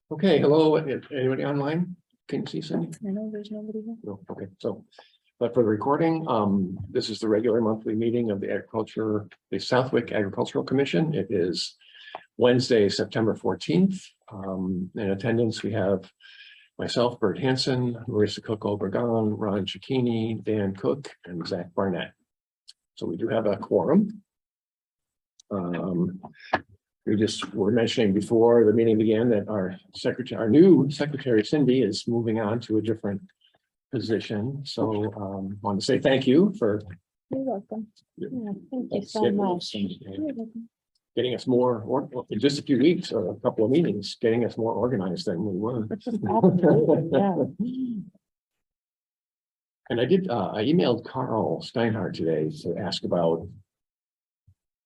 Okay, hello, anybody online? Can you see Cindy? I know there's nobody here. No, okay, so, but for the recording, this is the regular monthly meeting of the Southwick Agricultural Commission. It is Wednesday, September 14th. In attendance, we have myself, Bert Hansen, Marissa Cook-Obregon, Ron Cicchini, Dan Cook, and Zach Barnett. So we do have a quorum. We just were mentioning before the meeting began that our new secretary Cindy is moving on to a different position. So want to say thank you for You're welcome. Yeah, thank you so much. getting us more, or in just a few weeks or a couple of meetings, getting us more organized than we were. Absolutely, yeah. And I emailed Carl Steinhardt today to ask about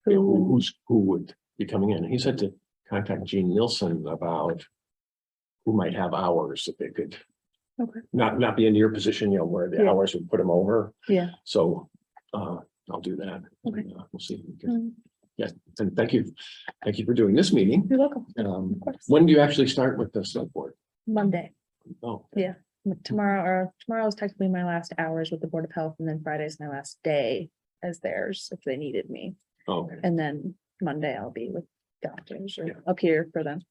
who would be coming in. He said to contact Gene Nielsen about who might have hours if they could. Okay. Not be in your position, where the Yeah. hours would put them over. Yeah. So I'll do that. Okay. And, we'll see. If we can. Yes, and thank you for doing this meeting. You're welcome. course. When do you actually start with the select board? Monday. Oh, Yeah. Tomorrow is technically my last hours with the Board of Health, and then Friday's my last day as theirs if they needed me. okay. And then Monday I'll be with doctors or Yeah. up here for them.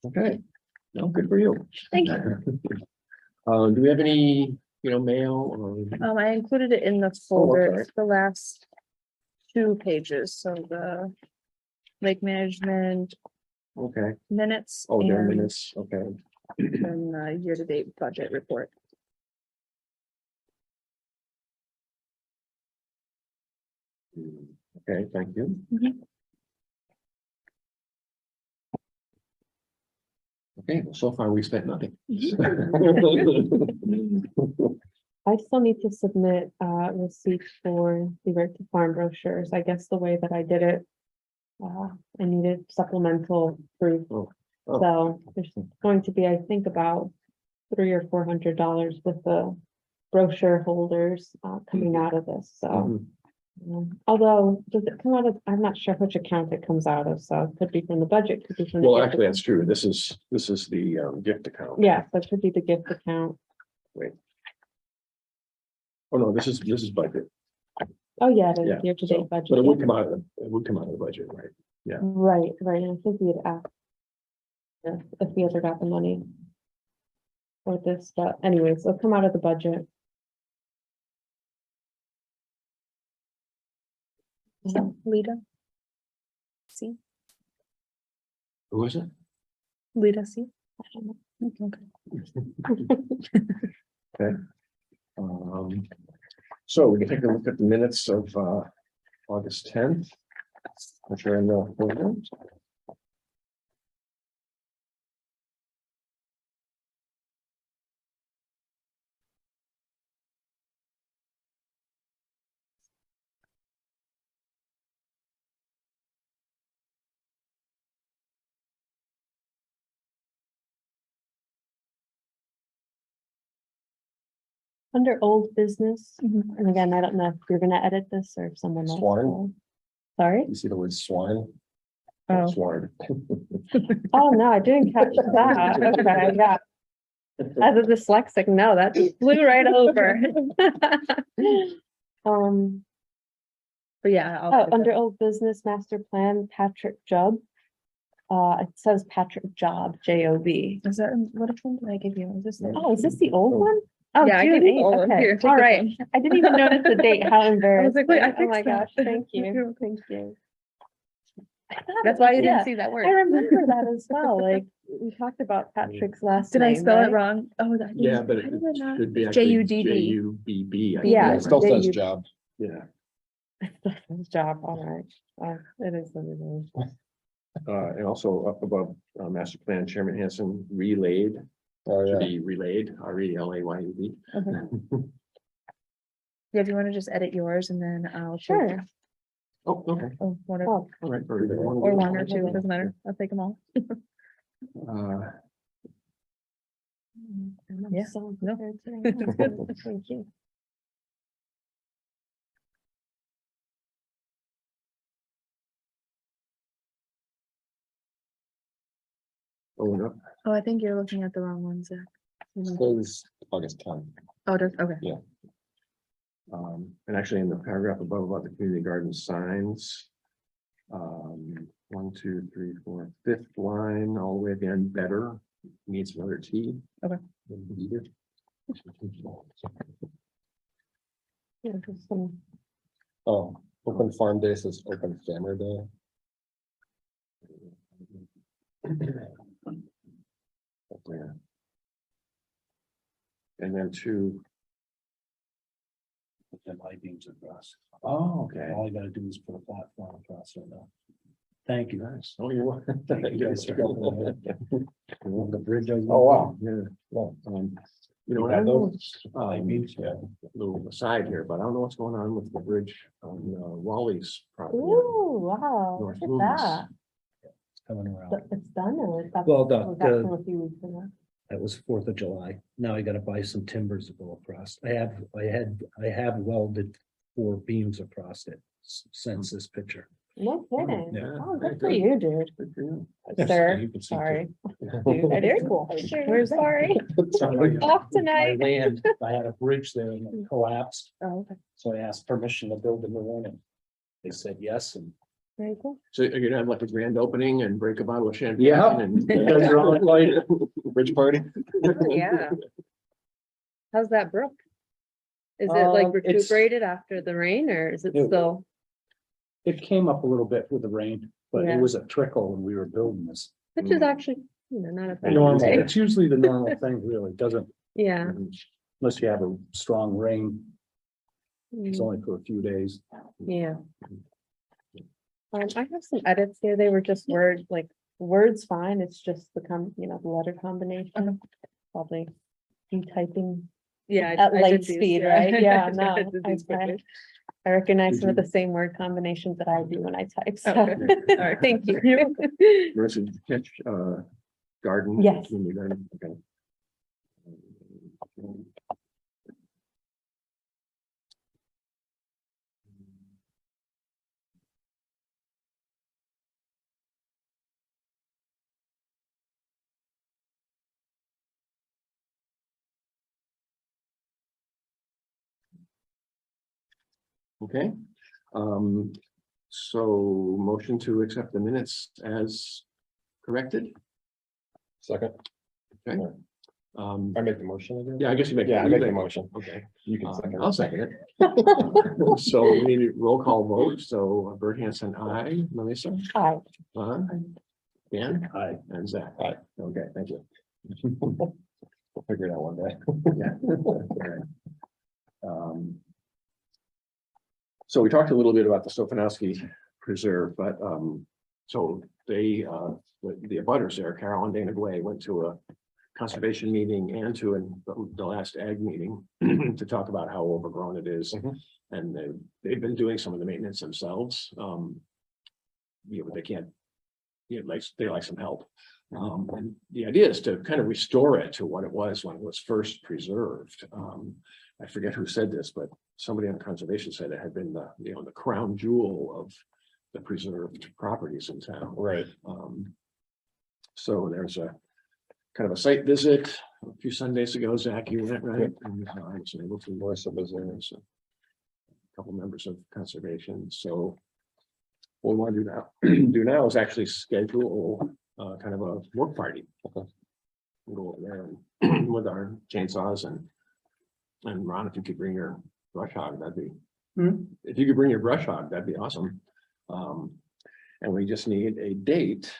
Okay. No, good for you. Thank you. Do we have any, mail or? I included it in the folder, it's the last 2 pages, so the lake management Okay. minutes. Oh, there are and minutes. Okay. then the year-to-date budget report. Okay, thank you. Mhm. Okay, well, so far we spent nothing. I still need to submit receipts for the Right to Farm brochures. I guess the way that I did it, I needed supplemental proof. Oh. So there's going to be, I think, about $300 or $400 with the brochure holders coming out of this. So Mhm. although does it come out of, I'm not sure which account it comes out of. So it could be from the budget, could be from the Well, gift actually, that's account. true. This is the gift account. Yeah, so it could be the gift account. Wait. Oh, no, this is budget. Oh, yeah, the Yeah. year-to-date so- budget. But it would yeah. come out of the budget, right? Right, and I think we had asked if we ever got the money for this, but anyways, it'll come out of the budget. So, Lita. See, Who is it? Lita, see. I don't know. Okay. Okay. So we can take a look at the minutes of August 10th. Which are in the folder. Under old business, Mhm. and again, I don't know if you're gonna edit this or if someone else. Sworn. will. Sorry? You see the word swine? Oh. Sworn. Oh, no, I didn't catch that. Okay, yeah. As a dyslexic, no, that just flew right over. But yeah, I'll. Oh, put under that- old business master plan, Patrick Job. It says Patrick Job, J-O-B. Is that, what one did I give you? Is this? it? Oh, is this the old one? Oh, Yeah, I June gave you 8th, all of them. okay, Here, take all this right. one. I didn't even notice the date, how I embarrassing. was like, wait, I Oh my fixed gosh, that. thank you, thank you. That's why you Yeah, didn't see that word. I remember that as well, like, we talked about Patrick's last Did name, I spell right? it wrong? Oh, that. Yeah, but it how did I not- should be actually J-U-D-D. J-U-B-B. I think. Yeah, It still says J-U- job. Yeah, His job, all right. It is what it is. and also up above, master plan chairman Hanson relayed, Oh, to yeah. be relayed, R-E-L-A-Y-E-D. Okay. Yeah, if you want to just edit yours and then I'll. take- Sure. Oh, okay, Oh, whatever, Oh, all right. very good. or 1 or 2, doesn't matter. I'll take them all. Uh, I'm Yeah, so no. prepared today. It's good. Thank you. Oh, no. Oh, I think you're looking at the wrong ones, Zach. Mhm. Close August 10th. Oh, okay. And actually in the paragraph above about the community garden signs. 1, 2, 3, 4, 5th line, all the way at the end, better, needs another T. Okay. Yeah, just some- Oh, open farm day says open family day. Up there. And then 2. Put them I-beams across. Oh, okay. All you gotta do is put a platform across right now. Thank you. Nice. Oh, you're welcome. Thank you guys for helping On the bridge. Oh, wow, yeah, well, you know, You I got don't know, those? I-beams, yeah. little aside here, but I don't know what's going on with the bridge on Wally's property. Ooh, wow, North look Loomis. at Coming that. around. It's done or is that? Well, was that from a few weeks ago? That was 4th of July. Now I gotta buy some timbers to go across. I have welded 4 beams across it since this picture. No kidding. Yeah. Oh, good for you, dude. Good for you. Sir, You can see sorry. Dude, Very cool. We're sorry. My Off tonight. land, I had a bridge there and it collapsed, Oh, okay. so I asked permission to build a new one and they said yes and. Very cool. So you're gonna have like a grand opening and break a bottle of champagne? Yeah. And. Bridge party. Yeah. How's that brook? Is it like It's- recuperated after the rain or is it It- still? It came up a little bit with the rain, but Yeah. it was a trickle when we were building this. Which is actually, not a bad Normal, thing. it's usually the normal thing, really, it doesn't, Yeah. unless you have a strong rain, it's Mm, only for a few days. Yeah. I have some edits here. They were just Words fine, it's just the the letter combination. Probably you typing Yeah. at light speed, right? Yeah, no. I did these quickly. I recognize Did some of you- the same word combinations that I do when I type, so. Okay. All right. Thank you. Marissa, did you catch, garden? Yes. Community garden, okay. Okay, so motion to accept the minutes as corrected, Second, okay? I make the motion again? Yeah, I guess you make. Yeah, I you make the make- motion. Okay, You can second. I'll second it. So we need a roll call vote, so Bert Hanson, aye, Melissa, Hi. Dan, Aye. and Zach. Aye. Okay, thank you. We'll figure it out one day. Yeah. Alright. So we talked a little bit about the Sofinowski Preserve, but so they the abutters there, Carol and Dana Gway, went to a conservation meeting and to the last ag meeting to talk about how overgrown it is. Mhm. And they've been doing some of the maintenance themselves. But they can't, they like some help. And the idea is to kind of restore it to what it was when it was first preserved. I forget who said this, but somebody on conservation said it had been the crown jewel of the preserved properties in town. Right. So there's a kind of a site visit a few Sundays ago. Zach, you went, right? And I was able to. Melissa was there. So a couple members of conservation. So what we want to do now is actually schedule kind of a work party. Okay. We'll go over there and with our chainsaws and Ron, if you could bring your brush hog, that'd be. If you could bring your brush hog, that'd be awesome. And we just need a date.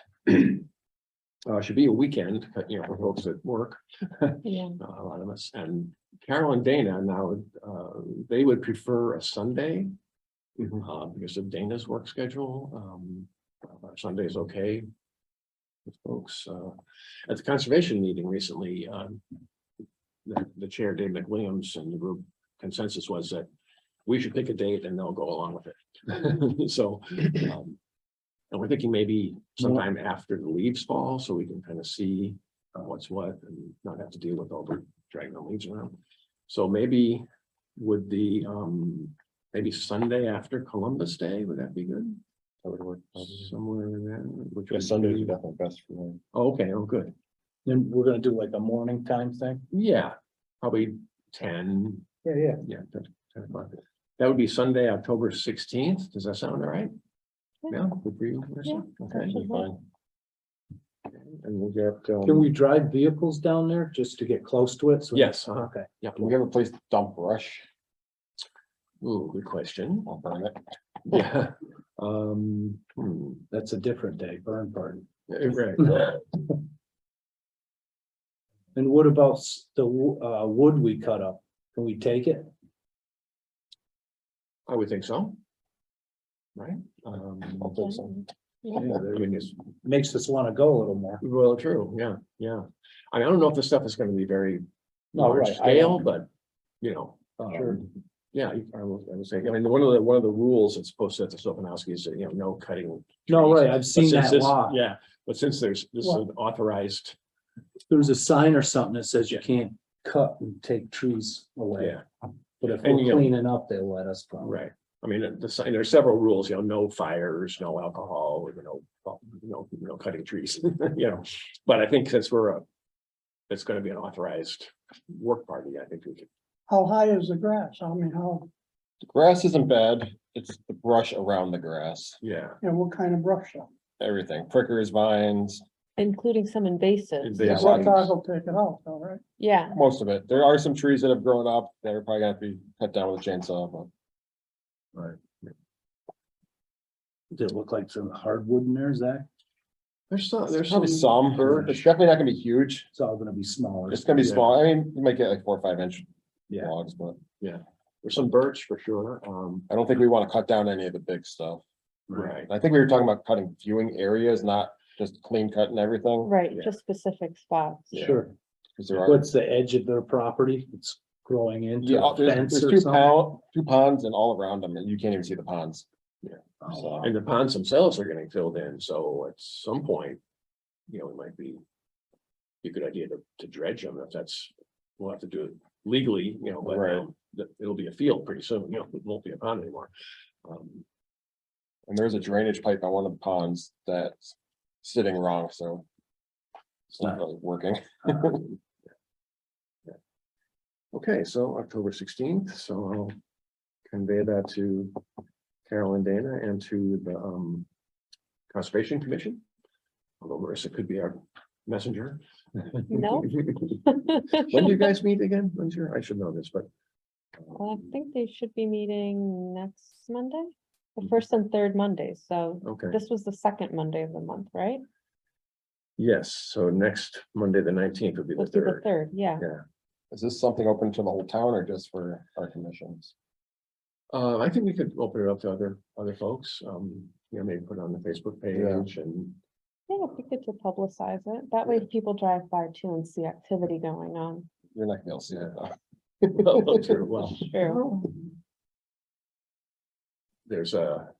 Should be a weekend, but for folks that work, Yeah. a lot of us, and Carol and Dana now, they would prefer a Sunday. Because of Dana's work schedule, Sunday is okay. With folks, at the conservation meeting recently, the chair, Dave McWilliams, and the group consensus was that we should pick a date and they'll go along with it. So, and we're thinking maybe sometime after the leaves fall, so we can kind of see what's what and not have to deal with all the dragging the leaves around. So maybe would maybe Sunday after Columbus Day, would that be good? That would work. probably. somewhere in there, which Yeah, would Sundays be- are definitely best for me. Oh, okay, oh, good. Then we're gonna do like a morning time thing? Yeah, probably 10, Yeah. yeah, 10 o'clock. That would be Sunday, October 16th. Does that sound all right? Yeah, good for you, Marissa? Okay, Actually fine. and we'll get, Can we drive vehicles down there just to get close to it? So- yes, Okay. yeah, Do we have a place to dump brush? ooh, good question. I'll burn it. Yeah. That's a different day, burn party. Right. And what about the wood we cut up? Can we take it? I would think so. Right? I'll take some. Yeah, I mean, it's, Makes us want to go a little more. well, true, yeah, yeah. I don't know if this stuff is gonna be very No, large right, I scale, don't- but, you know. Sure. Yeah, I would say, I mean, one of the rules that's posted at the Sopanowski is, that, no cutting. No, trees. right, I've But seen since that this- law. Yeah, but since this is Well- an authorized, There's a sign or something that says you Yeah. can't cut and take trees away. yeah, But if And, we're you know- cleaning up, they'll let us. go. right. I mean, the sign, there's several rules, no fires, no alcohol, no cutting trees, But I think since it's gonna be an authorized work party, I think we could, How high is the grass? I mean, how, The grass isn't bad. It's the brush around the grass. yeah. what kind of brush? Though? Everything, prickers, vines, Including some invasives. Invasives. Yeah, Yeah, what well, dog will take it out, all right? Yeah, most of it. There are some trees that have grown up that are probably gonna have to be cut down with a chainsaw, but. Does it look like some hardwood in there, Zach? There's Probably some, birch. it's definitely not gonna be huge. It's all gonna be smaller. It's gonna be Yeah. small. I mean, you might get like 4 or 5 inch Yeah. logs, but There's some birch for sure, I don't think we wanna cut down any of the big stuff. right. I think we were talking about cutting viewing areas, not just clean cutting everything. right, Yeah. just specific spots. Yeah. Sure. 'Cause there are, What's the edge of their property? It's growing into yeah, a there's fence there's or 2 something? two ponds and all around them, and you can't even see the ponds. Oh, So, And the ponds themselves are getting filled in, so at some point, it might be a good idea to dredge them if we'll have to do it legally, but Right. it'll be a field pretty soon, it won't be a pond anymore. And there's a drainage pipe on one of the ponds that's sitting wrong, so. It's not really working. Okay, so October 16th, so I'll convey that to Carol and Dana and to the Conservation Commission. Although Marissa could be our messenger. No. When do you guys meet again? I should know this, but. I think they should be meeting next Monday, the first and third Mondays, so Okay, this was the second Monday of the month, right? yes, so next Monday, the 19th would be the Let's do the third. third, yeah. Yeah, Is this something open to the whole town or just for our commissions? I think we could open it up to other folks, maybe put it on the Facebook Yeah. page and, Yeah, it'd be good to publicize it. That way people drive by too and see activity going on. You're not gonna be able to see it though. well, true, well, True. there's a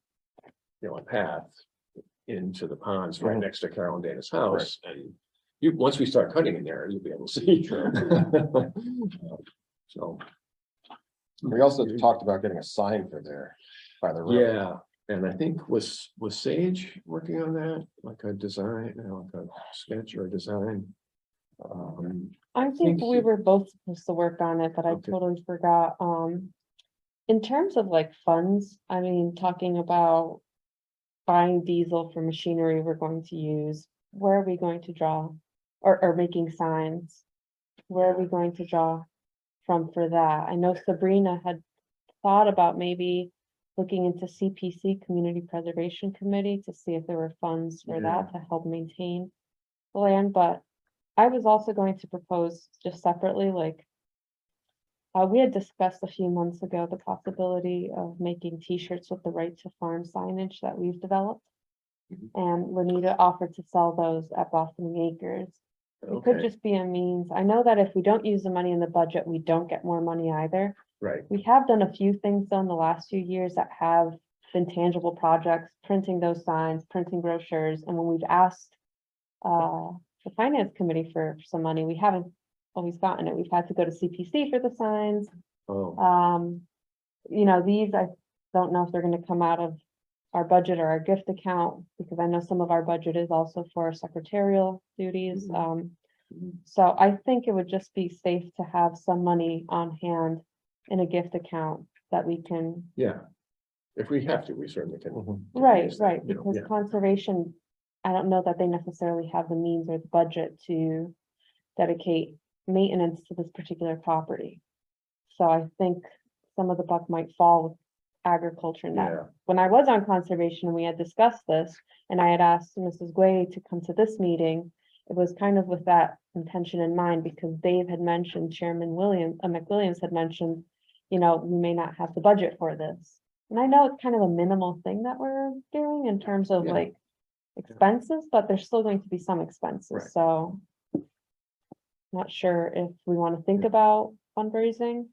path into the ponds right next to Carol and Dana's house, and once we start cutting in there, you'll be able to see. So, We also talked about getting a sign for there by the road. yeah, and I think was Sage working on that, like a design, like a sketch or a design? I think think we you- were both supposed to work on it, but I Okay. totally forgot. In terms of like funds, I mean, talking about buying diesel for machinery we're going to use, where are we going to draw? Or making signs? Where are we going to draw from for that? I know Sabrina had thought about maybe looking into CPC, Community Preservation Committee, to see if there were funds for that to help maintain the land, but I was also going to propose just separately, like, we had discussed a few months ago the possibility of making T-shirts with the right to farm signage that we've developed. Mhm. And Lanita offered to sell those at Blossoming Acres. It could Okay, just be a means. I know that if we don't use the money in the budget, we don't get more money either. right, We have done a few things though in the last few years that have been tangible projects, printing those signs, printing brochures, and when we've asked the finance committee for some money, we haven't always gotten it. We've had to go to CPC for the signs. oh, These, I don't know if they're gonna come out of our budget or our gift account, because I know some of our budget is also for secretarial duties. So I think it would just be safe to have some money on hand in a gift account that we can, Yeah. If we have to, we certainly can. right, use that, right, you know, because yeah. conservation, I don't know that they necessarily have the means or the budget to dedicate maintenance to this particular property. So I think some of the buck might fall with agriculture now. Yeah, When I was on conservation, we had discussed this, and I had asked Mrs. Gway to come to this meeting. It was kind of with that intention in mind, because Dave had mentioned, Chairman McWilliams had mentioned, you know, we may not have the budget for this. And I know it's kind of a minimal thing that we're doing in terms of Yeah. like expenses, but there's still going to be some Right. expenses, so. Not sure if we want to think about fundraising.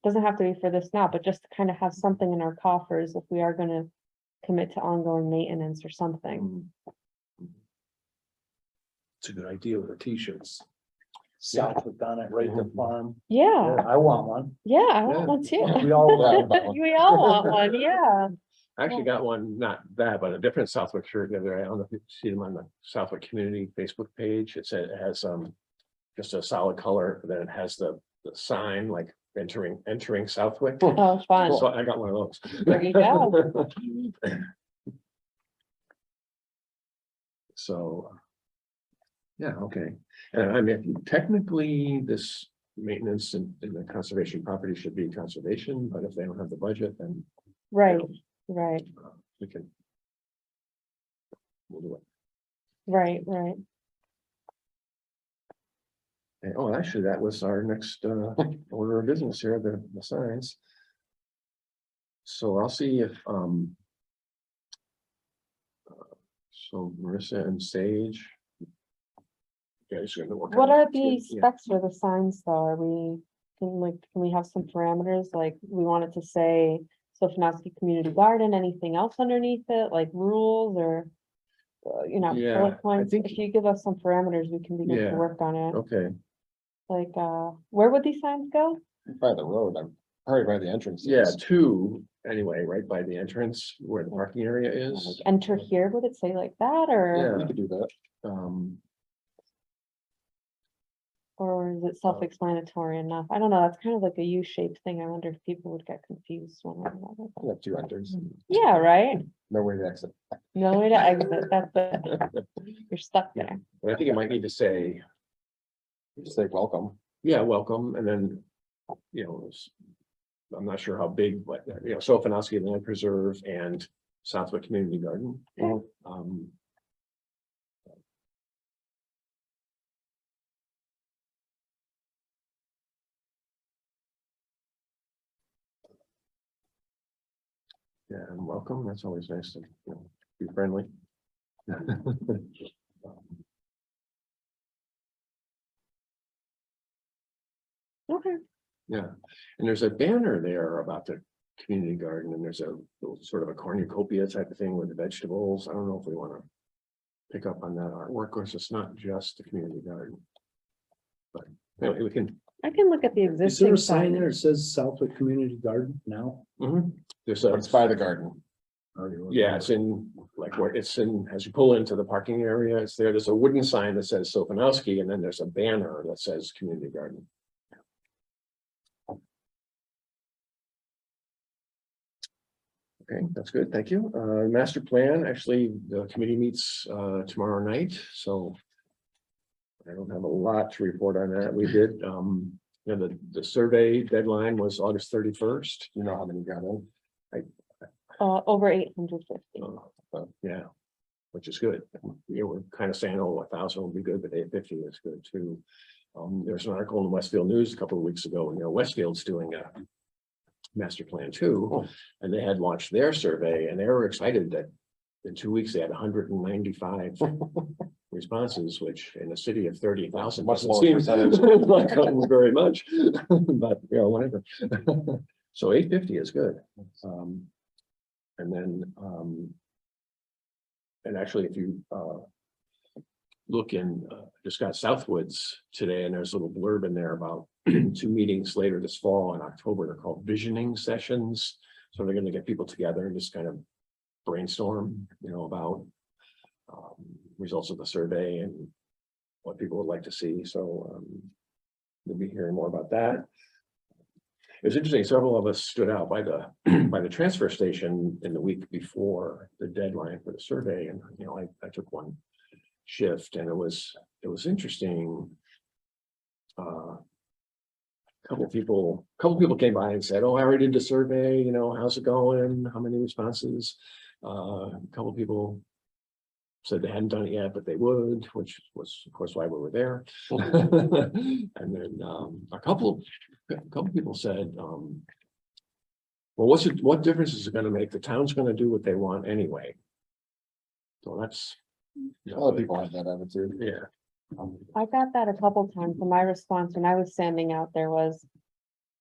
Doesn't have to be for this now, but just to kind of have something in our coffers if we are gonna commit to ongoing maintenance or something. It's a good idea with the t-shirts. Southwick on it, right at the farm. Yeah, I want one. yeah, I Yeah. want one too. We all want one. We all want one, yeah. I actually got one, not that, but a different Southwick shirt the other day. I don't know if you see them on the Southwick Community Facebook page. It said it has just a solid color, but then it has the sign like entering Southwick. Oh, fun. So I got one of those. There you go. So. Yeah, okay. And I mean, technically, this maintenance and the conservation property should be conservation, but if they don't have the budget, then Right, right, we can. We'll do it. right, right. And, oh, actually, that was our next order of business here, the signs. So I'll see if so Marissa and Sage. You guys are gonna work. What on are it, the yeah. specs for the signs though? Can we have some parameters, like we want it to say Sofinowski Community Garden, anything else underneath it, like rules or? Yeah, Bullet I points, think- if you give us some parameters, we can begin Yeah. to work on it. Okay, Like, where would these signs go? By the road, I'm probably by the entrance. yeah, two, anyway, right by the entrance where the parking area Like, is. enter here, would it say like that, or, We could do that. or is it self-explanatory enough? I don't know, that's kind of like a U-shaped thing. I wonder if people would get confused one way or another. We have two enters, Yeah, right? no way to exit. No way to exit, that's it. You're stuck there. But I think it might need to say, Just say welcome. yeah, welcome, and then, I'm not sure how big, but, Sofinowski Land Preserve and Southwick Community Garden. Okay. Yeah, and welcome, that's always nice to, be friendly. Okay, Yeah, and there's a banner there about the community garden, and there's a little sort of a cornucopia type of thing with the vegetables. I don't know if we want to pick up on that artwork, or it's not just the community garden. But anyway, we can, I can look at the Is there existing a sign there that sign. says Southwick Community Garden now? there's a, It's by the garden. yeah, it's in, like, where it's in, as you pull into the parking area, it's there. There's a wooden sign that says Sofinowski, and then there's a banner that says community garden. Okay, that's good. Thank you. Master plan, actually, the committee meets tomorrow night, so I don't have a lot to report on that. We did, the survey deadline was August 31st. You know how many got in? Over 850. Yeah, which is good. We're kind of saying, oh, 1,000 will be good, but 850 is good too. There's an article in the Westfield News a couple of weeks ago, Westfield's doing a master plan too, and they had launched their survey, and they were excited that in 2 weeks, they had 195 responses, which in a city of 30,000 Much doesn't lower seem percentage. like very much, but whatever. So 850 is good. And then, and actually, if you look in, just got Southwoods today, and there's a little blurb in there about 2 meetings later this fall in October. They're called visioning sessions. So they're going to get people together and just kind of brainstorm, about results of the survey and what people would like to see. So we'll be hearing more about that. It was interesting, several of us stood out by the by the transfer station in the week before the deadline for the survey, and I took one shift, and it was interesting. Couple people came by and said, "Oh, I already did the survey. How's it going? How many responses?" A couple people said they hadn't done it yet, but they would, which was, of course, why we were there. And then a couple people said, "Well, what difference is it going to make? The town's going to do what they want anyway." So that's Other people have that attitude. yeah. I got that a couple times, and my response when I was standing out there was,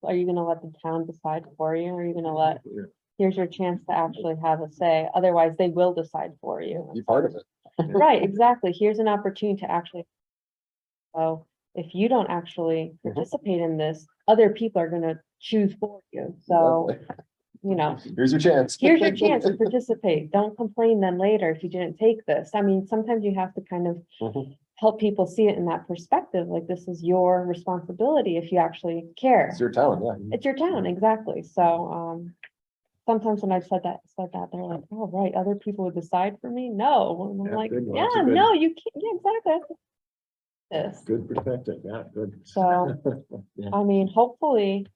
are you gonna let the town decide for you, or are you gonna let, here's your chance to actually have a say, otherwise they will decide for you. Be part of it. Right, exactly, here's an opportunity to actually. So, if you don't actually Mhm. participate in this, other people are gonna choose for you, so, Here's your chance. here's your chance to participate, don't complain then later if you didn't take this. I mean, sometimes you have to kind of Mhm. help people see it in that perspective, like this is your responsibility if you actually care. It's your town, yeah. It's your town, exactly, so, sometimes when I said that, they're like, oh, right, other people would decide for me, no, and I'm Yeah, like, good. Well, yeah, that's a good- no, you can't, yeah, exactly. This, Good perspective. Yeah, good. so, Yeah. I mean, hopefully,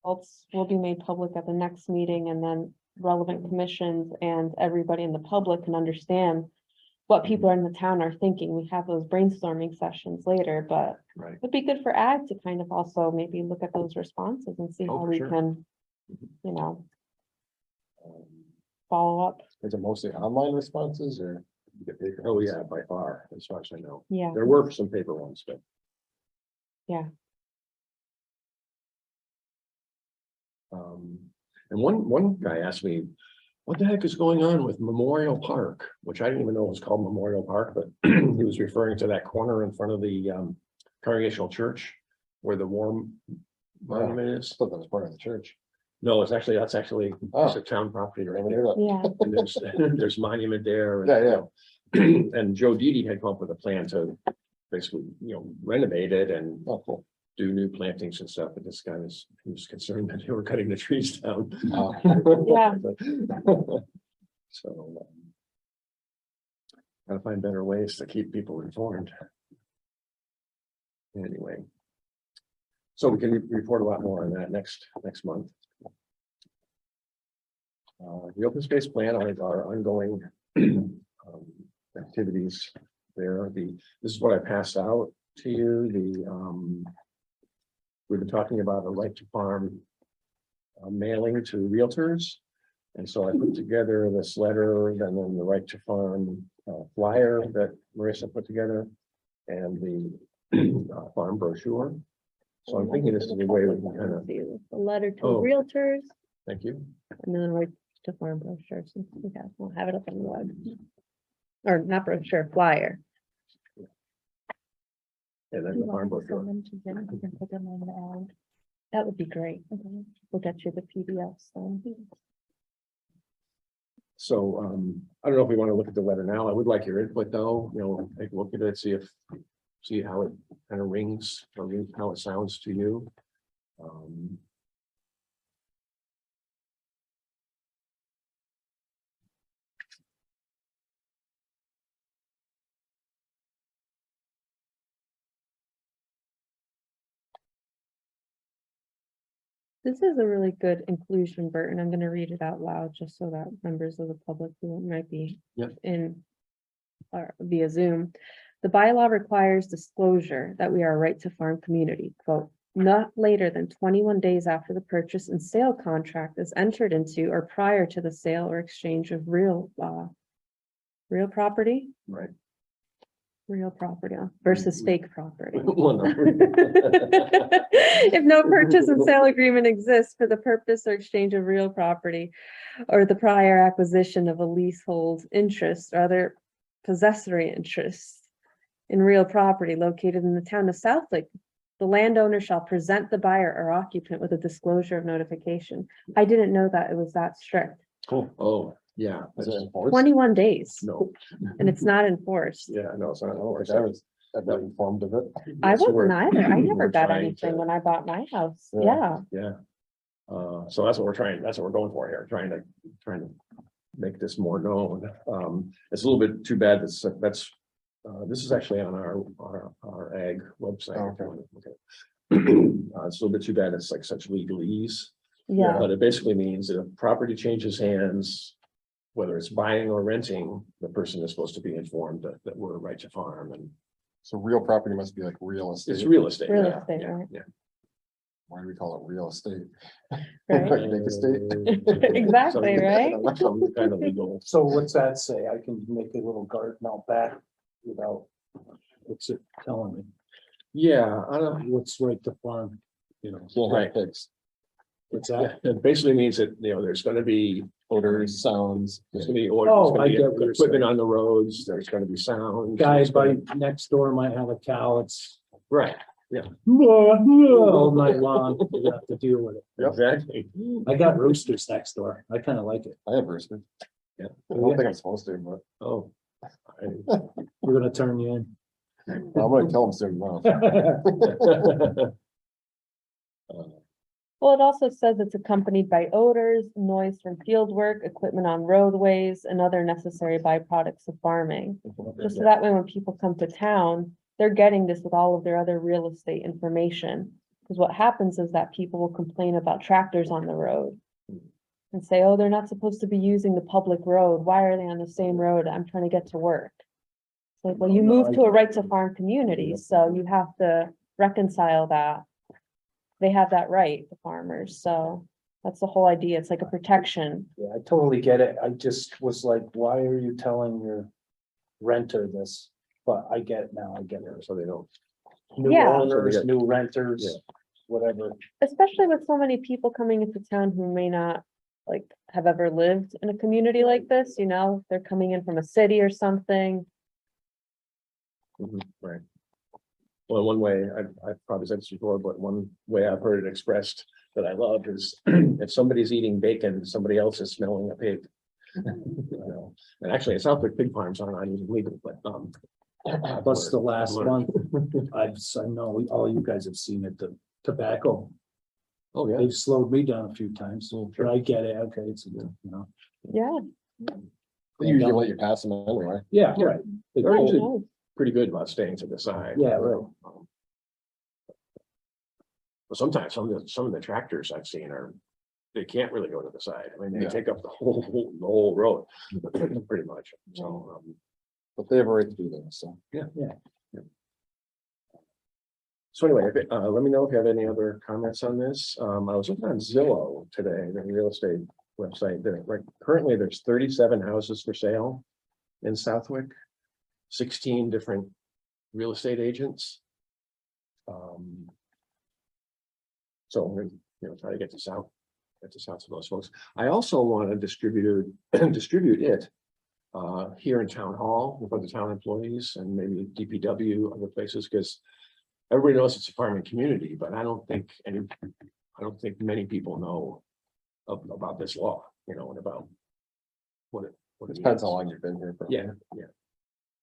results will be made public at the next meeting, and then relevant commissions and everybody in the public can understand what people in the town are thinking. We have those brainstorming sessions later, but Right. it'd be good for ag to kind of also maybe look at those responses and see Oh, how for we sure. can, follow up. Is it mostly online responses or? you get paper? Oh, yeah, by far, as far as I know. Yeah, There were some paper ones, but. Yeah. And one guy asked me, what the heck is going on with Memorial Park? Which I didn't even know it was called Memorial Park, but he was referring to that corner in front of the Congregational Church where the war monument I is. thought that was part of the church. No, that's actually Oh. it's a town property right Never there. knew that. yeah, And there's, there's monument there. and, Yeah, And Joe Didi had come up with a plan to basically, renovate it and Oh, cool. do new plantings and stuff, but this guy he was concerned that they were cutting the trees down. Oh. Yeah. So. Gotta find better ways to keep people informed. Anyway. So we can report a lot more on that next month. The open space plan are ongoing activities there. This is what I passed out to you, we've been talking about a right to farm mailing to realtors. And so I put together this letter and then the right to farm flyer that Marissa put together and the farm brochure. So I'm thinking this is a way we can kind of, the letter to Oh. realtors, thank you. and then right to farm brochure, since we'll have it up on the web. Or not brochure, flyer. And then the farm brochure. That would be great. We'll get you the PDFs then. So I don't know if we want to look at the letter now. I would like your input though, take a look at it, see how it kind of rings or how it sounds to you. This is a really good inclusion, Bert, and I'm gonna read it out loud just so that members of the public who might be Yep. in or via Zoom. The bylaw requires disclosure that we are a right to farm community, quote, not later than 21 days after the purchase and sale contract is entered into or prior to the sale or exchange of real property, Right. real property versus fake property. Well, no. If no purchase and sale agreement exists for the purpose or exchange of real property or the prior acquisition of a leasehold interest or other possessory interests in real property located in the town of Southlake, the landowner shall present the buyer or occupant with a disclosure of notification. I didn't know that it was that strict. Cool. Oh, yeah. Is it that's- enforced? 21 days No, and it's not enforced. yeah, no, it's not. I don't think I was, I've been informed of it. I So we're- wasn't either. I never we're got trying anything to- when I bought my house. Yeah. Yeah. Yeah. So that's what we're trying, that's what we're going for here, trying to make this more known. It's a little bit too bad that's, this is actually on our ag website. Okay. It's a little bit too bad it's like such legalese, Yeah. but it basically means that if property changes hands, whether it's buying or renting, the person is supposed to be informed that we're right to farm and So real property must be like real estate. it's real estate. Real yeah, estate, yeah, right. yeah. Why do we call it real estate? Right. Like make estate? Exactly, right? Some kind of legal. So what's that say? I can make a little garden out back without, what's it telling me? Yeah, I don't. What's right to farm, you know? Can't Right. have pigs, What's Yeah, that? it basically means that, there's gonna be, odors, sounds. there's gonna be, or Oh, there's gonna I be get what you're equipment saying. on the roads, there's gonna be sound. Guys there's by gonna- next door might have a cow, it's Right, all night long, you have to deal with it. exactly. I got roosters next door, I kind of like it. I have roosters. Yeah. I don't think I'm supposed to, but Oh. We're gonna turn you in. I'm gonna kill them soon. No. Well, it also says it's accompanied by odors, noise from field work, equipment on roadways, and other necessary byproducts of farming. Just so that way, when people come to town, they're getting this with all of their other real estate information. Because what happens is that people will complain about tractors on the road. And say, oh, they're not supposed to be using the public road. Why are they on the same road? I'm trying to get to work. It's like, well, you moved to a right to farm community, so you have to reconcile that. They have that right, the farmers, so that's the whole idea. It's like a protection. Yeah, I totally get it. I just was like, why are you telling your renter this? But I get it now, I get it. So they don't. New Yeah. owners, So they new renters, whatever. Especially with so many people coming into town who may not like have ever lived in a community like this, they're coming in from a city or something. Right. Well, one way, I've probably said this before, but one way I've heard it expressed that I love is if somebody's eating bacon, somebody else is smelling a pig. And actually, it sounds like pig farms aren't even legal, but, Plus the last learned. one, I know all you guys have seen it, the tobacco. Oh, yeah. They've slowed me down a few times, but I get it, okay, it's, Yeah. They usually let you pass them anyway. Yeah, Yeah. right. They're Yeah, actually no. pretty good about staying to the side. Yeah, right. But sometimes some of the tractors I've seen they can't really go to the side. I mean, they Yeah. take up the whole road, pretty much. So, But they have a right to do that, so. so anyway, let me know if you have any other comments on this. I was looking on Zillow today, the real estate website. Currently there's 37 houses for sale in Southwick, 16 different real estate agents. So I'm gonna, try to get this out to those folks. I also want to distribute it here in town hall for the town employees and maybe DPW, other places, because everybody knows it's a farming community, but I don't think many people know about this law, and about what it Depends how means. long you've been here. for. Yeah,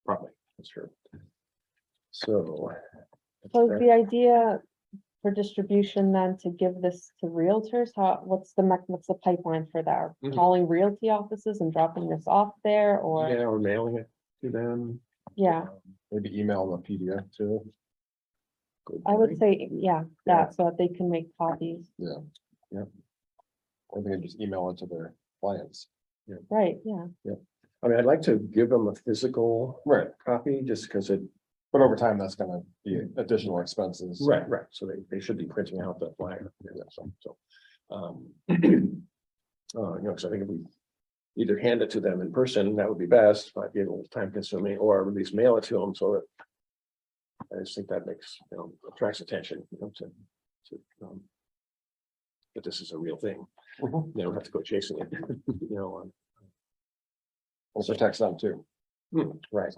probably, that's true. So. So is the idea for distribution then to give this to realtors? What's the pipeline for that? Mhm. Calling realty offices and dropping this off there or, Yeah, or mailing it to them. yeah, Maybe email them a PDF too. Good I would point. say, yeah, that so that they can make copies. Or they can just email it to their clients. Right, yeah. I mean, I'd like to give them a physical Right. copy, just because it. But over time, that's gonna be additional expenses. Right, so they should be printing out the flyer. Because I think if we either hand it to them in person, that would be best, might be a little time consuming, or at least mail it to them so that. I just think that makes, attracts attention, that this is a real thing. Mhm. They don't have to go chasing it, It protects them too. right.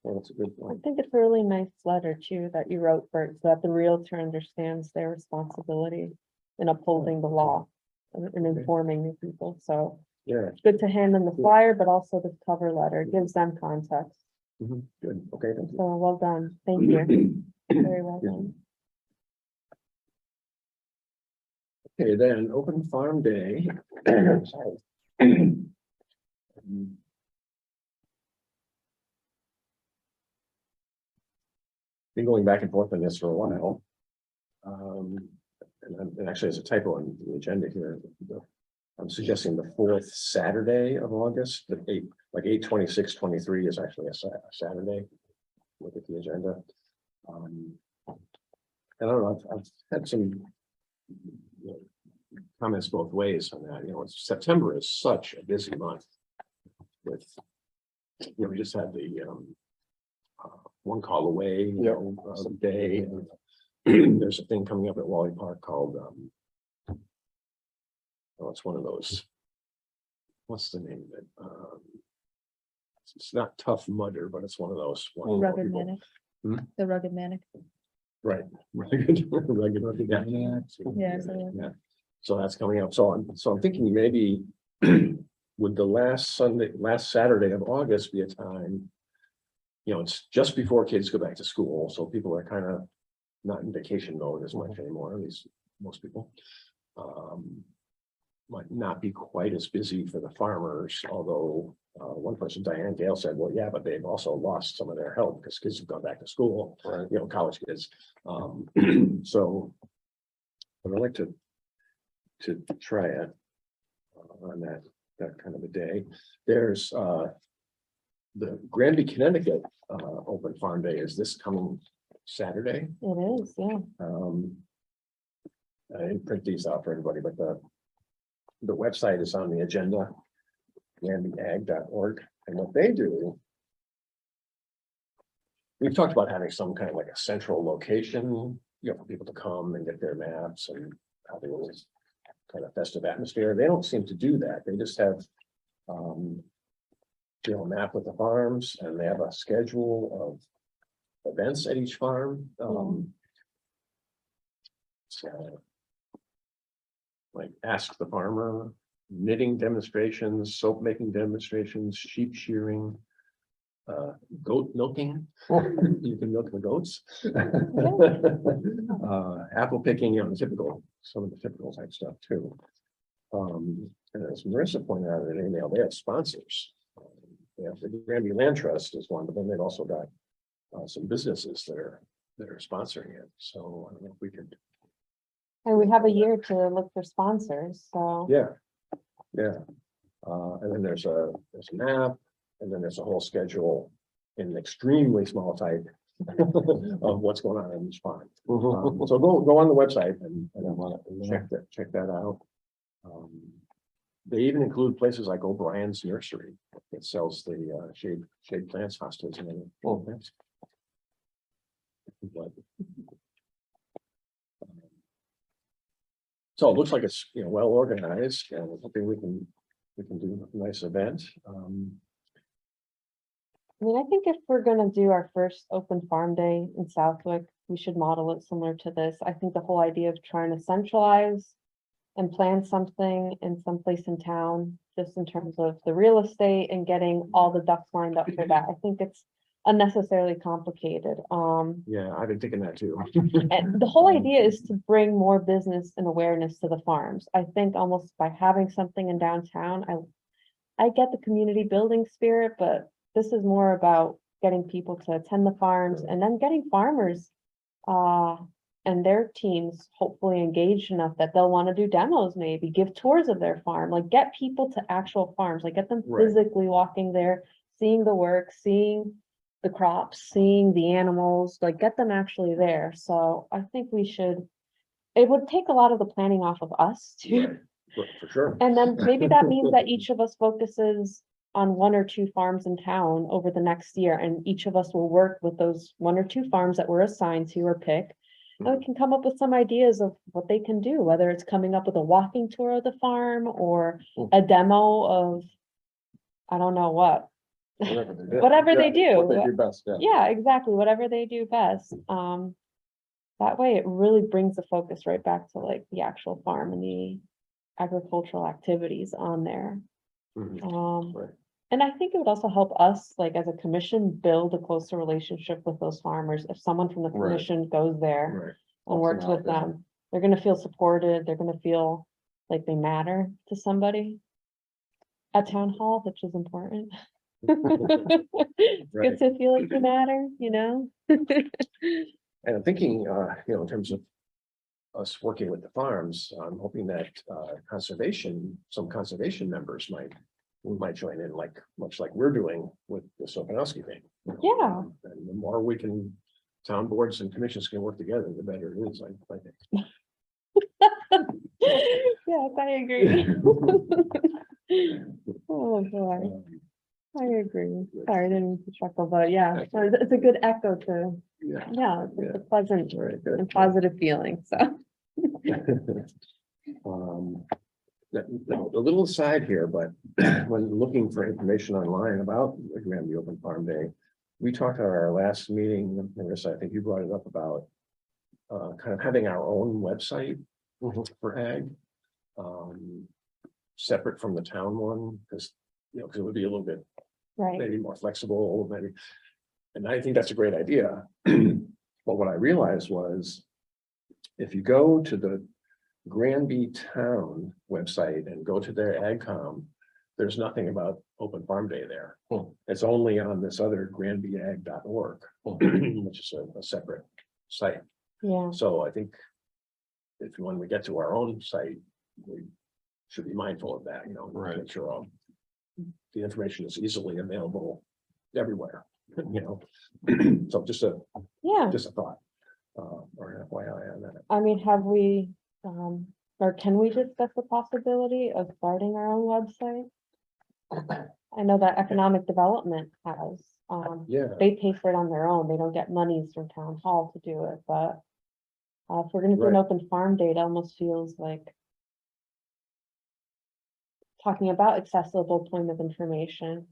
Well, that's a good I point. think it's a really nice letter too that you wrote, Bert, so that the realtor understands their responsibility in upholding the law and informing new people. So Yeah, good to hand them the flyer, but also the cover letter, gives them context. good, okay, thank you. So well done, thank you, very well done. Okay, then, open farm day. Sorry. Been going back and forth on this for a while. And actually, there's a typo on the agenda here. I'm suggesting the fourth Saturday of August, the 8/26/23 is actually a Saturday. Look at the agenda. And I don't know, I've had some comments both ways on that. September is such a busy month with, we just had the one call away, day. And there's a thing coming up at Wally Park called, it's one of those, what's the name of it? It's not Tough Mudder, but it's one of those. Rugged people- Manic. Hmm? The Rugged Manic. Right. Rugged, yeah. Yeah, so- Yeah, so that's coming up. So I'm thinking maybe would the last Saturday of August be a time? It's just before kids go back to school, so people are kind of not in vacation mode as much anymore, at least most people. Might not be quite as busy for the farmers, although one person, Diane Gale, said, well, yeah, but they've also lost some of their help because kids have gone back to school, Right. college kids. So but I'd like to try it on that kind of a day. There's the Granby, Connecticut Open Farm Day is this coming Saturday. It is, yeah. I didn't print these out for everybody, but the website is on the agenda, granbyag.org, and what they do. We've talked about having some kind of like a central location, for people to come and get their maps and have a little kind of festive atmosphere. They don't seem to do that. They just have, a map with the farms, and they have a schedule of events at each farm. So, like Ask the Farmer, knitting demonstrations, soap making demonstrations, sheep shearing, goat milking. You can milk the goats. Apple picking, some of the typical type stuff too. And as Marissa pointed out in an email, they have sponsors. They have the Granby Land Trust is one, but then they've also got some businesses that are sponsoring it. So I don't know if we could. And we have a year to look for sponsors, so. Yeah. And then there's a map, and then there's a whole schedule in extremely small type of what's going on in each farm. So go on the website and check that out. They even include places like O'Brien's Nursery that sells the shade plants, hostas, and everything. But, so it looks like it's well organized, and we're hoping we can do a nice event. I think if we're gonna do our first open farm day in Southwick, we should model it similar to this. I think the whole idea of trying to centralize and plan something in some place in town, just in terms of the real estate and getting all the ducks lined up for that. I think it's unnecessarily complicated. Yeah, I've been thinking that too. And the whole idea is to bring more business and awareness to the farms. I think almost by having something in downtown, I get the community building spirit, but this is more about getting people to attend the farms and then getting farmers and their teams hopefully engaged enough that they'll want to do demos, maybe give tours of their farm, like get people to actual farms, like get them Right. physically walking there, seeing the work, seeing the crops, seeing the animals, like get them actually there. So I think it would take a lot of the planning off of us too. Right, for sure. And then maybe that means that each of us focuses on one or two farms in town over the next year, and each of us will work with those one or two farms that we're assigned to or pick. And we can come up with some ideas of what they can do, whether it's coming up with a walking tour of the farm or a demo of, I don't know what. Whatever they do. What they do best, yeah. Yeah, exactly, whatever they do best. That way it really brings the focus right back to like the actual farm and the agricultural activities on there. Mhm. Right. And I think it would also help us, like as a commission, build a closer relationship with those farmers. If someone from the Right. commission goes there Right. and Helps works them out, with yeah. them, they're gonna feel supported, they're gonna feel like they matter to somebody at town hall, which is important. It's Right. good to feel like you matter, you know? And I'm thinking, in terms of us working with the farms, I'm hoping that some conservation members might join in, like, much like we're doing with the Sopanowski thing. Yeah. And the more we can, town boards and commissions can work together, the better it is, I think. Yes, I agree. Oh, boy, I agree. Sorry, I didn't mean to chuckle, but yeah, Thank so it's a good echo to, Yeah. yeah, it's a pleasant Very good. and positive feeling, so. A little aside here, but when looking for information online about the Granby Open Farm Day, we talked at our last meeting, Marissa, I think you brought it up about kind of having our own website for ag, separate from the town one, because it would be a little bit Right, maybe more flexible, maybe. And I think that's a great idea. But what I realized was, if you go to the Granby Town website and go to their AgCom, there's nothing about Open Farm Day there. It's only on this other granbyag.org, which is a separate site. yeah, So I think when we get to our own site, we should be mindful of that, Right. make sure all the information is easily available everywhere, So just a yeah. thought, or an FYI on that. I mean, have we, or can we discuss the possibility of starting our own website? I know that economic development has, Yeah, they pay for it on their own. They don't get monies from town hall to do it, but if we're gonna do an Right. open farm date, it almost feels like talking about accessible point of information.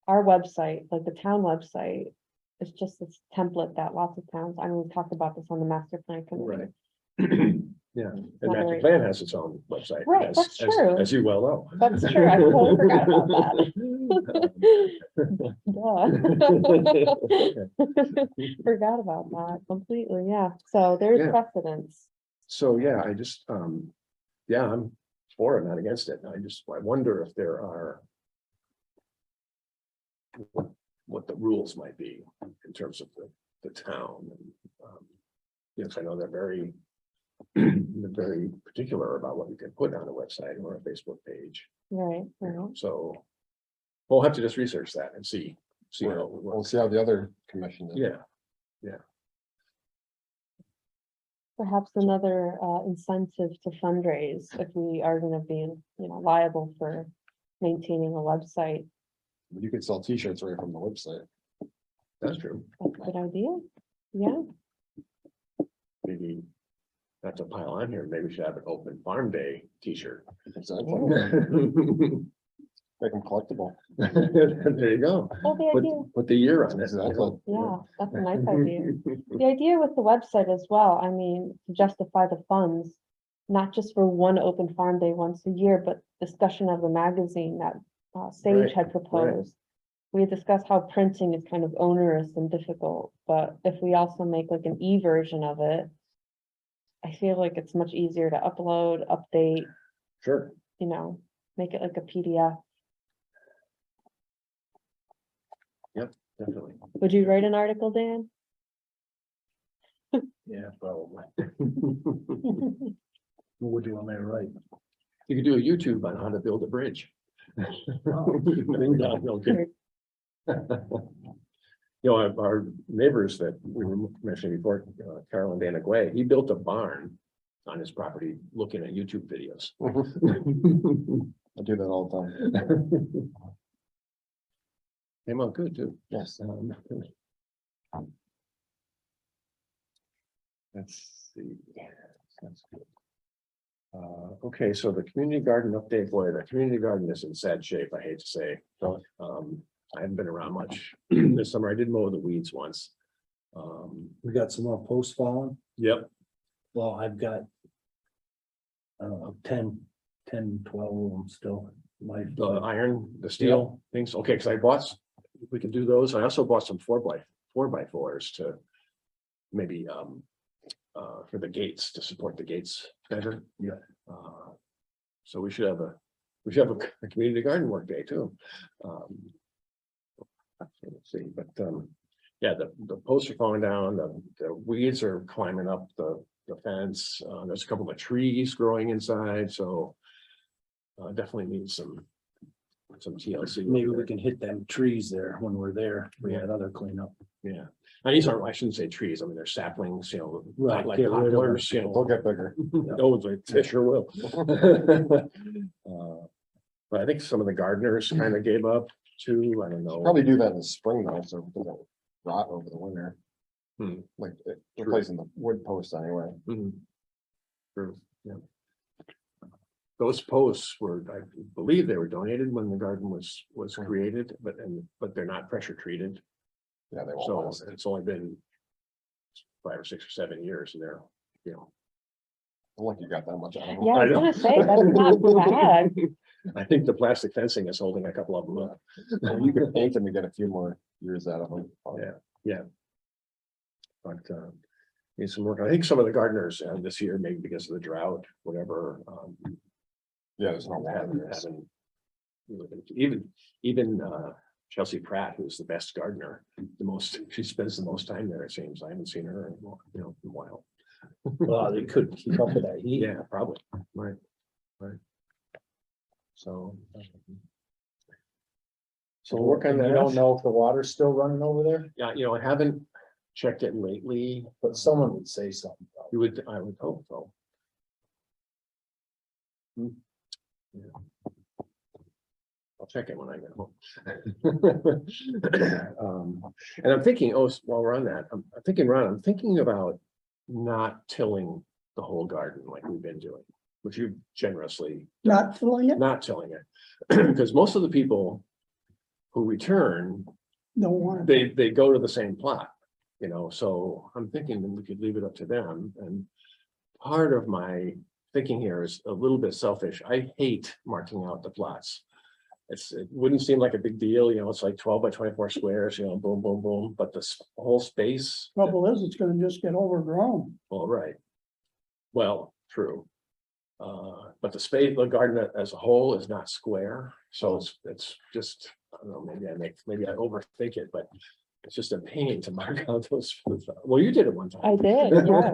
Our website, like the town website, is just this template that lots of towns, I mean, we talked about this on the master plan committee. right. Yeah, and Master Whether- Plan has its own website. Right, as- that's as- true. As you well know. That's true, I totally forgot about that. Forgot about that completely, yeah, so there's Yeah. precedence. So, yeah, I just, yeah, I'm for it, not against it. I wonder if there are what the rules might be in terms of the town. Yes, I know they're very, they're very particular about what you can put on a website or a Facebook page. Right, right, So we'll have to just research that and see how it We'll works. see how the other commission does. Yeah, perhaps another incentive to fundraise if we are gonna be, liable for maintaining a website. You could sell t-shirts right from the website. that's true. That's a good idea, yeah, Maybe not to pile on here, maybe we should have an Open Farm Day t-shirt. Exactly. There Make them collectible. you go. oh, the idea. Put the year on it. Exactly. Yeah, that's a nice idea. The idea with the website as well, I mean, to justify the funds, not just for one open farm day once a year, but discussion of the magazine that Sage Right, had proposed. We had discussed how printing is kind of onerous and difficult, but if we also make like an e-version of it, I feel like it's much easier to upload, update, Sure. make it like a PDF. Definitely. Would you write an article, Dan? Yeah, probably. What would you want me to write? You could do a YouTube on how to build a bridge. Okay. Our neighbors that we were mentioning before, Carol and Dana Guay, he built a barn on his property looking at YouTube videos. I do that all the time. Came out good too. Yes. Let's see. That's good. Okay, so the community garden update, boy, the community garden is in sad shape, I hate to say. I haven't been around much this summer. I did mow the weeds once. We got some more posts falling. Yep, Well, I've got. I don't know, 10, 12 of them still. My, the iron, the steel things, okay, because I bought, we can do those. I also bought some 4x4s to maybe for the gates, to support the gates better. Yeah. So we should have a community garden work day too. Let's see, but yeah, the posts are falling down, the weeds are climbing up the fence. There's a couple of trees growing inside, so definitely needs some TLC. maybe we can hit them trees there when we're there. We had other cleanup. Yeah, and these aren't, I shouldn't say trees, I mean, they're saplings, Right, like get rid of them. poplars, They'll get bigger. those, they sure will. But I think some of the gardeners kind of gave up too, I don't know. Probably do that in the spring though, so it doesn't rot over the winter. Hmm. Like replacing the wood posts anyway. Mhm. True, yeah. Those posts were, I believe they were donated when the garden was created, but they're not pressure treated. Yeah, they won't So last. it's only been 5 or 6 or 7 years and they're, you know. Like you got that much out of them. Yeah, I I was know. gonna say, that's not bad. I think the plastic fencing is holding a couple of them up. You could paint them to get a few more years out of them. Yeah. But need some work. I think some of the gardeners this year, maybe because of the drought, whatever. Yeah, there's no water. haven't even Chelsea Pratt, who's the best gardener, she spends the most time there, it seems. I haven't seen her in in a while. Well, they couldn't keep up with that heat. Yeah, probably, right. So. So we'll work on that. You don't know if the water's still running over there, Yeah, I haven't checked it lately. but someone would say something. probably. I would hope so. Yeah. I'll check it when I get home. And I'm thinking, while we're on that, I'm thinking, Ron, I'm thinking about not tilling the whole garden like we've been doing, which you generously Not filling it, not tilling it. Because most of the people who return, don't want it. they go to the same plot, so I'm thinking that we could leave it up to them. And part of my thinking here is a little bit selfish. I hate marking out the plots. It wouldn't seem like a big deal, it's like 12 by 24 squares, boom, boom, boom, but the whole space, Trouble is, it's gonna just get overgrown. all right. Well, true. But the garden as a whole is not square, so it's just, I don't know, maybe I overthink it, but it's just a pain to mark out those. Well, you did it one time. I did, yeah.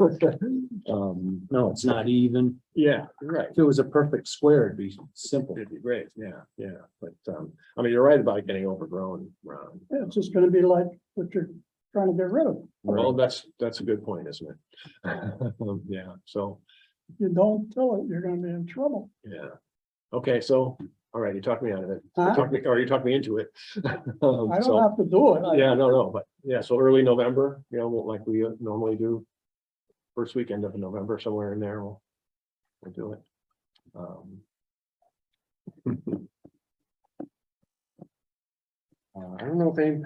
No, it's not even. Yeah, you're right. If it was a perfect square, it'd be simple. It'd be great, yeah, but I mean, you're right about getting overgrown, Ron. It's just gonna be like what you're trying to get rid of. Well, that's a good point, isn't it? Yeah, so, If you don't till it, you're gonna be in trouble. yeah. Okay, so, all right, you talked me out of it. Huh? You talked me into it. I don't have to do it. Yeah, no, but yeah, so early November, like we normally do. First weekend of November, somewhere in there, we'll do it. I don't know if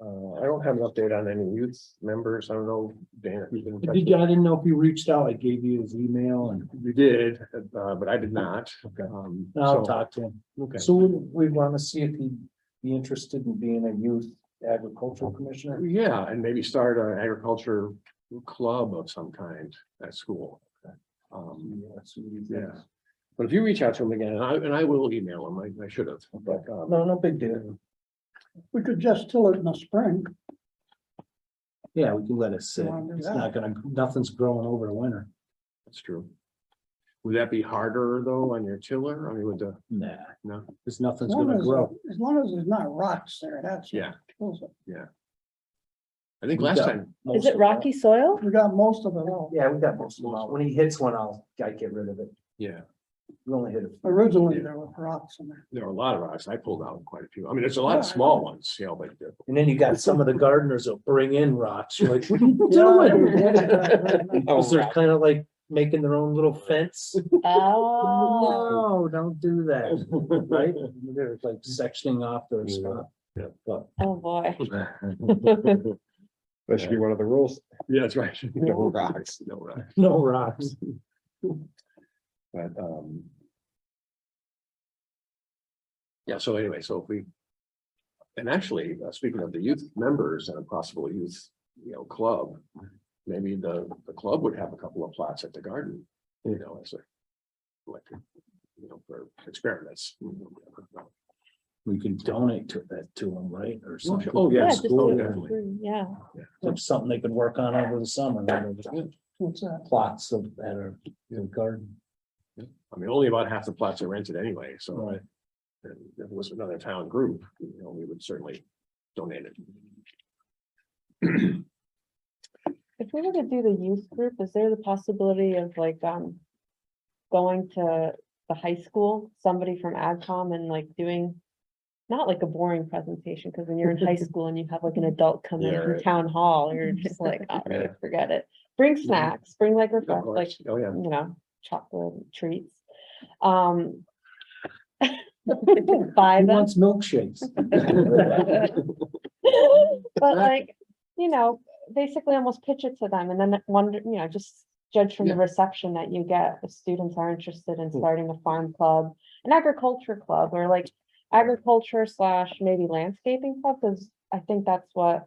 I don't have an update on any youth members. I don't know, Dan, if you've been in touch with- I didn't know if you reached out. I gave you his email and You did, but I did not. Okay. So- I'll talk to him. Okay. So we want to see if he'd be interested in being a youth agricultural commissioner. Yeah, and maybe start an agriculture club of some kind at school. Yeah, but if you reach out to him again, and I will email him, I should have, but, No big deal. We could just till it in the spring. Yeah, we can let it sit. Wanna do It's that? not gonna, nothing's growing over the winter. that's true. Would that be harder though on your tiller? I mean, Nah, no, there's nothing's gonna grow. As long as there's not rocks there, that's. what Yeah. kills it. I think We last got time, most Is it of rocky soil? We got most of it out. Yeah, we got most of them out. When he hits one, I get rid of it. yeah, We only hit it. Originally, there were rocks in there. there were a lot of rocks. I pulled out quite a few. I mean, there's a lot of small ones, but. And then you got some of the gardeners that bring in rocks. You're like, what are you Yeah. doing? Because they're kind of like making their own little fence. Oh, No, don't do that. Right? They're like sectioning off their spot. Yeah. But oh, boy. That should be one of the rules. Yeah, that's right. No rocks. No rocks. no rocks. But, Yeah, so anyway, so if we. And actually, speaking of the youth members and a possible youth, club. Maybe the club would have a couple of plots at the garden, as a. Like, for experiments. We can donate to them, right, or something. Oh, Yeah, yes. just Oh, do it definitely. for free, yeah. It's something they can work on over the summer, What's that? plots of that are in the garden. I mean, only about half the plots are rented anyway, so. Right. And if it was another town group, we would certainly donate it. If we were to do the youth group, is there the possibility of like, going to the high school, somebody from AgCom and like doing. Not like a boring presentation, because when you're in high school and you have like an adult come in Yeah, from right. town hall, you're just like, all right, Yeah. forget it. Bring snacks, bring like Of refresh, like, course. Oh, yeah. Chocolate treats. Buy Who them. wants milkshakes? But like, basically almost pitch it to them and then wonder, just judge from the Yeah. reception that you get. If students are interested in Hmm. starting a farm club, an agriculture club, or like agriculture / maybe landscaping club, because I think that's what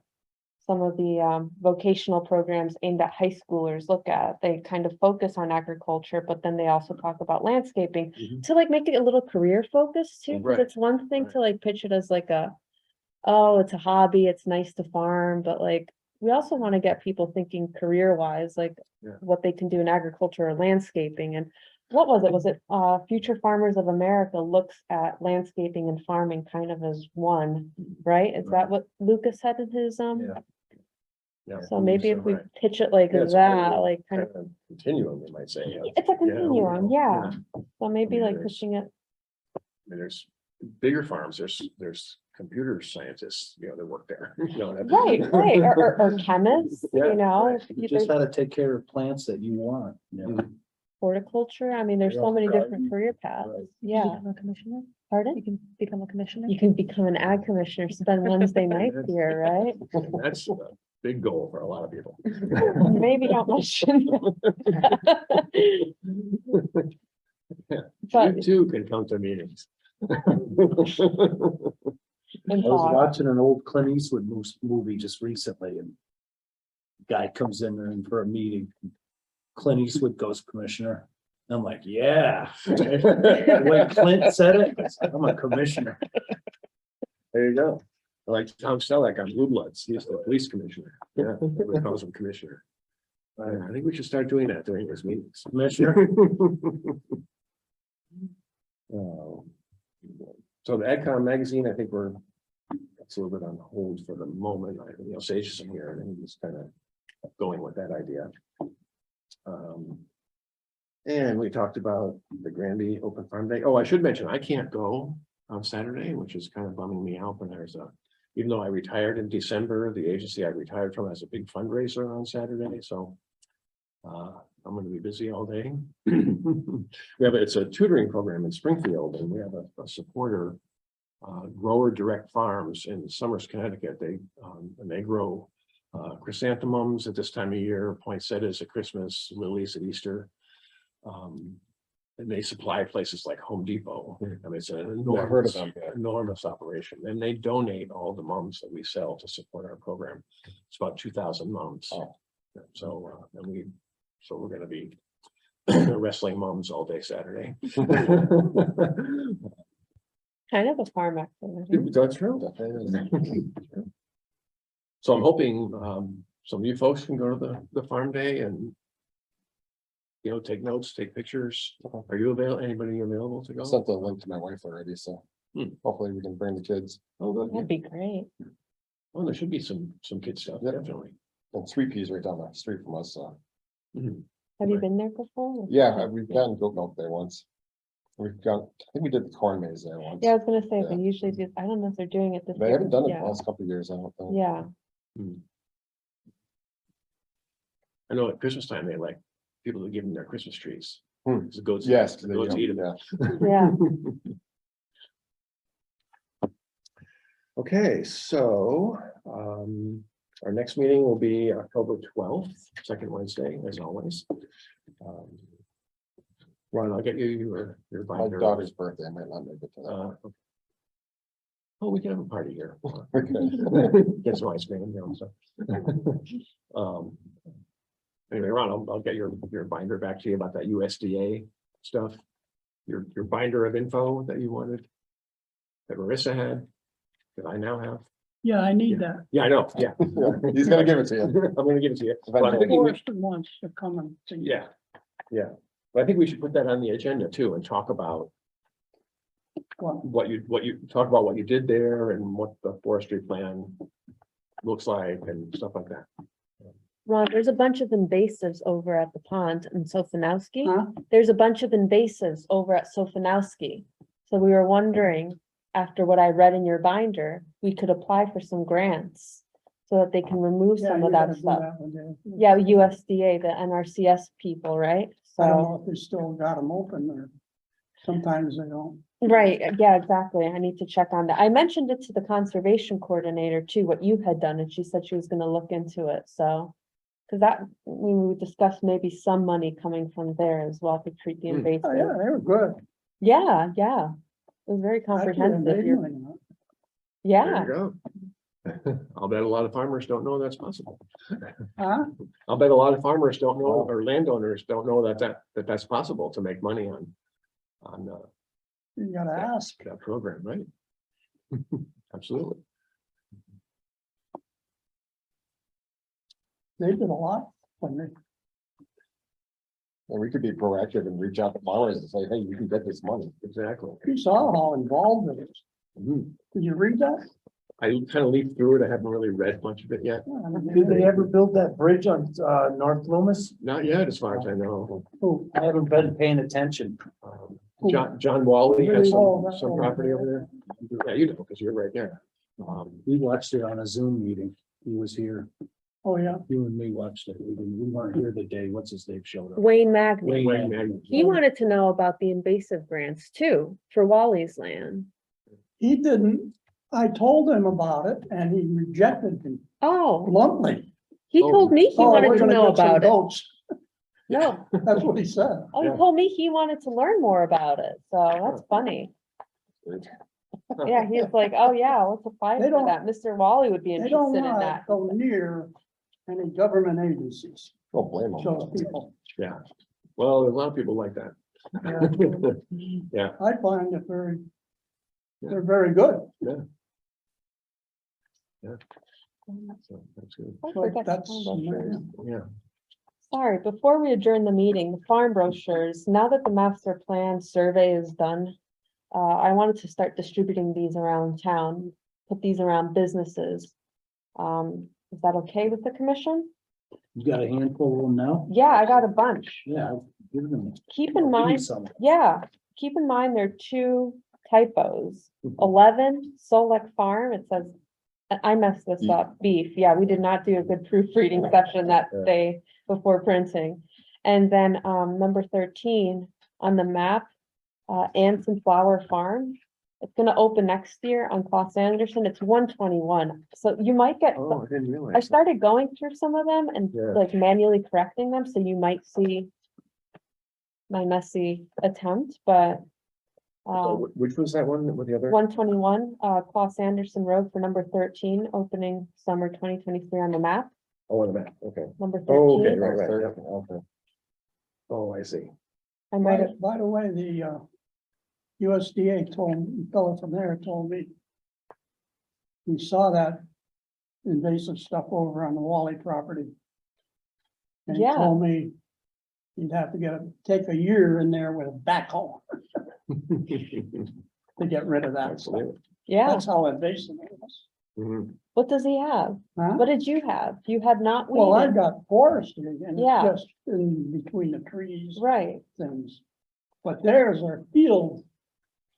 some of the vocational programs aimed at high schoolers look at. They kind of focus on agriculture, but then they also talk about landscaping Mhm. to like make it a little career focused too, because Right, it's one thing right. to like pitch it as like oh, it's a hobby, it's nice to farm, but like, we also want to get people thinking career wise, like Yeah. what they can do in agriculture or landscaping. And what was it? Was it Future Farmers of America looks at landscaping and farming kind of as one, right? Is that what Lucas said in his Yeah. Yeah, so maybe if we right. pitch it like Yeah, it's a that, whole like kind of, Continuum, you might say. it's a continuum, yeah. So maybe mean, like there's- pushing it, And there's bigger farms, there's computer scientists, that work there. right, or chemists, Yeah, right. You just gotta take care of plants that you want. horticulture. I mean, there's so many different career paths. Right. Yeah, Become a commissioner? pardon? You can become a commissioner? You can become an ag commissioner, spend Wednesday nights here, right? That's a big goal for a lot of people. Maybe not much. You But too can come to meetings. I was watching an old Clint Eastwood movie just recently and. Guy comes in there for a meeting. Clint Eastwood goes commissioner. I'm like, yeah. The way Clint said it, I'm a commissioner. There you go. Like Tom Selleck on Blue Bloods, he's the police commissioner. Yeah, everybody calls him commissioner. I think we should start doing that during his meetings. Commissioner. Oh. So the AgCom magazine, I think it's a little bit on hold for the moment. Sage isn't here and he's kind of going with that idea. And we talked about the Granby Open Farm Day. Oh, I should mention, I can't go on Saturday, which is kind of bumming me out, but even though I retired in December, the agency I retired from has a big fundraiser on Saturday, so. I'm gonna be busy all day. It's a tutoring program in Springfield and we have a supporter. Grower Direct Farms in Somers, Connecticut. They grow chrysanthemums at this time of year, poinsettias at Christmas, lilies at Easter. And they supply places like Home Depot. I mean, it's an Yeah, I've heard of enormous, them, yeah. enormous operation. And they donate all the mums that we sell to support our program. It's about 2,000 mums. Oh. So, we're gonna be wrestling mums all day Saturday. kind of a farm activity. That's true. So I'm hoping some of you folks can go to the farm day and. Take notes, take pictures. Are you anybody available to I go? sent the link to my wife already, so Hmm. hopefully we can bring the kids. Oh, good. That'd be great. Oh, there should be some kid stuff, Yeah. definitely. And Sweet Pea's right down the street from us, so. Mhm. Have you Right. been there before? Yeah, we've gotten goat milk there once. I think we did the corn maze there once. Yeah, I was gonna say, they Yeah. usually do, I don't know if they're doing it this They year. haven't done it the Yeah. last couple of years, I don't think. Yeah, I know at Christmas time, they like people to give them their Christmas trees. Hmm. The goats. Yes, The goats eat them. yeah. yeah. Okay, so our next meeting will be October 12th, second Wednesday, as always. Ron, I'll get you your My binder. daughter's birthday, I might not make it to that. Oh, we can have a party here. Okay. Get some ice cream, you know, so. Anyway, Ron, I'll get your binder back to you about that USDA stuff. Your binder of info that you wanted. That Marissa had, that I now have. Yeah, I need that. Yeah, I know, yeah. He's gonna give it to you. I'm gonna give it to you. But I Eventually. think we- Forrester wants to come and see. Yeah, yeah. But I think we should put that on the agenda too and talk about Well, what you talk about what you did there and what the forestry plan looks like and stuff like that. Ron, there's a bunch of invasives over at the pond in Sofinowski. huh? There's a bunch of invasives over at Sofinowski. So we were wondering, after what I read in your binder, we could apply for some grants so that they can remove Yeah, some you of gotta that do stuff. that one, yeah. Yeah, USDA, the NRCS people, right? I don't So, know if they still got them open or sometimes they don't. right, yeah, exactly. I need to check on that. I mentioned it to the conservation coordinator too, what you had done, and she said she was gonna look into it, so. Cause that, we discussed maybe some money coming from there as well to treat the Hmm. invasive. Oh, yeah, they were good. Yeah, yeah. It was very Actually, comprehensive. amazing, You're- you know. Yeah, There you go. I'll bet a lot of farmers don't know that's possible. Huh? I'll bet a lot of farmers don't know, or landowners don't know that's possible to make money on You gotta ask. that program, right? Absolutely. They did a lot when they, And we could be proactive and reach out to farmers and say, hey, you can get this money. Exactly. you saw how involved it is. Mhm. Did you read that? I kind of leafed through it. I haven't really read much of it yet. Yeah, I mean, Did they ever build that bridge on North Loomis? Not yet, as far as I know. Oh, I haven't been paying attention. John Wally has Oh, some, that some one. property over there. Yeah, you know, because you're right there. We watched it on a Zoom meeting. He was here. oh, yeah. You and me watched it. We weren't here the day. What's his name showed up? Wayne Magny. Wayne Wayne Magny. Magny. He wanted to know about the invasive grants too, for Wally's land. He didn't, I told him about it and he rejected me Oh, bluntly. he Oh. told me he Oh, wanted we're to gonna know get some about it. goats. No, That's what he said. oh, he Yeah. told me he wanted to learn more about it, so that's funny. Yeah, he's like, oh yeah, let's apply They for don't- that. Mr. Wally would be They don't interested in want to that. go near any government agencies, Don't blame those them. people. Yeah. Well, there's a lot of people like that. Yeah, I find it very, they're very good, so that's good. I but forgot the that's, farm brochures. Yeah. Sorry, before we adjourn the meeting, the farm brochures, now that the master plan survey is done, I wanted to start distributing these around town, put these around businesses. Is that okay with the commission? You got a handful of them now? Yeah, I got a bunch. Yeah, give them. Keep in give me mind, some. yeah, keep in mind there are two typos. 11 Solek Farm, it says, I messed this Beef. up, beef. Yeah, we did not do a good proofreading session that Yeah. day before printing. And then, number 13 on the map, Anson Flower Farm. It's gonna open next year on Claus Anderson. It's 121. So you might get, Oh, I didn't I realize. started going through some of them and Yeah. like manually correcting them, so you might see my messy attempt, but So which was that one with the other? 121, Claus Anderson Road for number 13, opening summer 2023 on the map, Oh, on the map, okay. number Oh, 13. okay, right, right. Yep. Okay. Oh, I see. I might have, by the way, the USDA told, the fellow from there told me he saw that invasive stuff over on the Wally property. And he Yeah. told me he'd have to take a year in there with a backhoe to get rid of that stuff. Absolutely. yeah, That's how invasive it is. Mhm. what does he have? Huh? What did you have? You had not Well, I've weeded, got forestry and Yeah. it's just in between the trees, right, things. But there's our field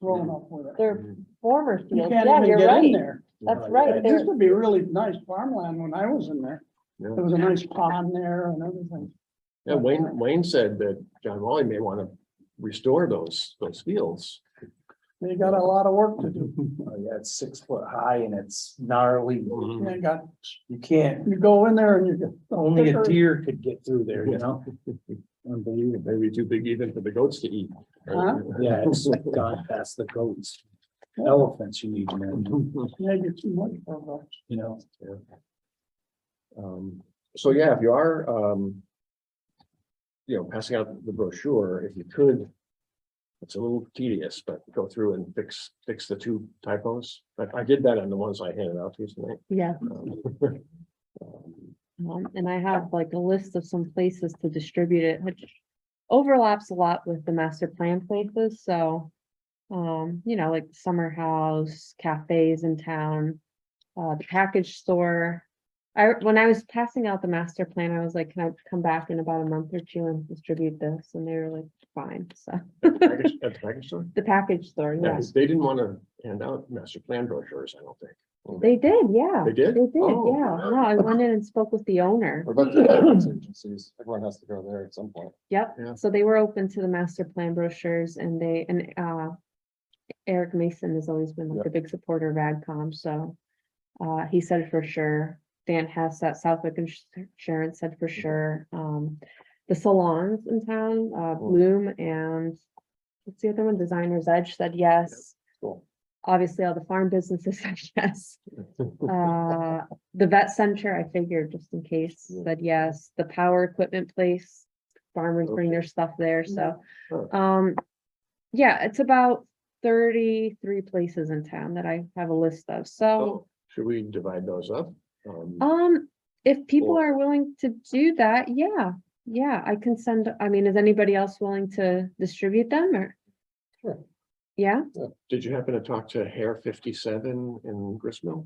grown up with it. they're former You fields, can't yeah, even you're get in right, there. that's Yeah, right, It they're, used to be really nice farmland when I was in there. Yeah. There was a nice pond there and everything. Yeah, Wayne said that John Wally may want to restore those fields. They got a lot of work to do. Oh, yeah, it's 6 foot high and it's gnarly. They got, You can't, you go in there and you get. only a deer could get through there, you know? Unbelievable. Maybe too big even for the goats to eat. Huh? Yeah, it's gone past the goats. elephants you need to know, Maybe too much for us. you know. So yeah, if you are, passing out the brochure, if you could, it's a little tedious, but go through and fix the two typos. But I did that on the ones I handed out to you tonight. Yeah, Um, and I have like a list of some places to distribute it, which overlaps a lot with the master plan places, so. Like the summer house, cafes in town, the package store. When I was passing out the master plan, I was like, can I come back in about a month or two and distribute this? And they were like, fine, so. At the package store? The package store, Yeah, yeah, 'cause they didn't want to hand out master plan brochures, I don't think. they did, yeah. They did? They did, Oh. yeah, no, I went in and spoke with the owner. What about the insurance agencies? Everyone has to go there at some point. Yep, Yeah. so they were open to the master plan brochures and Eric Mason has always been like Yep. a big supporter of AgCom, so. He said for sure, Dan Hess at Southwick Insurance said for sure, the salons in town, Bloom and. What's the other one, Designer's Edge said yes, Cool. obviously all the farm businesses said yes. The vet center, I figured just in case, said yes, the power equipment place, farmers bring their stuff there, so. Huh. Yeah, it's about 33 places in town that I have a list of, so, So should we divide those up? if people Or- are willing to do that, yeah, I can send, I mean, is anybody else willing to distribute them or? Sure. Yeah, Did you happen to talk to Hair 57 in Gristmill?